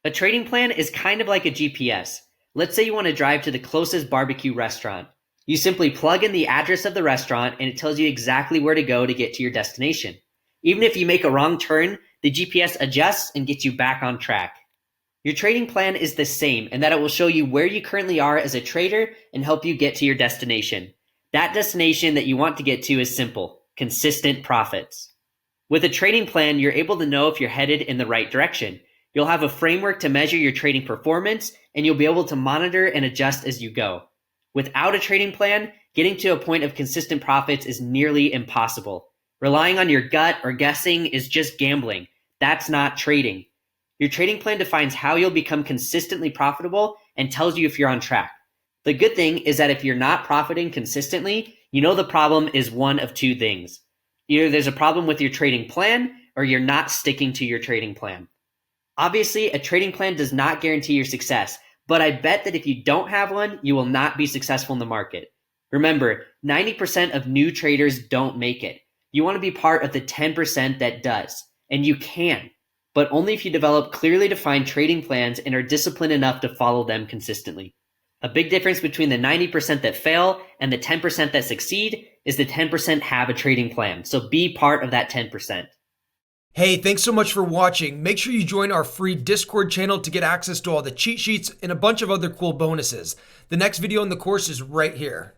A trading plan is kind of like a GPS. Let's say you want to drive to the closest barbecue restaurant. You simply plug in the address of the restaurant and it tells you exactly where to go to get to your destination. Even if you make a wrong turn, the GPS adjusts and gets you back on track. Your trading plan is the same in that it will show you where you currently are as a trader and help you get to your destination. That destination that you want to get to is simple: consistent profits. With a trading plan, you're able to know if you're headed in the right direction. You'll have a framework to measure your trading performance, and you'll be able to monitor and adjust as you go. Without a trading plan, getting to a point of consistent profits is nearly impossible. Relying on your gut or guessing is just gambling. That's not trading. Your trading plan defines how you'll become consistently profitable and tells you if you're on track. The good thing is that if you're not profiting consistently, you know the problem is one of two things. Either there's a problem with your trading plan, or you're not sticking to your trading plan. Obviously, a trading plan does not guarantee your success, but I bet that if you don't have one, you will not be successful in the market. Remember, 90% of new traders don't make it. You want to be part of the 10% that does, and you can, but only if you develop clearly defined trading plans and are disciplined enough to follow them consistently. A big difference between the 90% that fail and the 10% that succeed is the 10% have a trading plan, so be part of that 10%. Hey, thanks so much for watching. Make sure you join our free Discord channel to get access to all the cheat sheets and a bunch of other cool bonuses. The next video in the course is right here.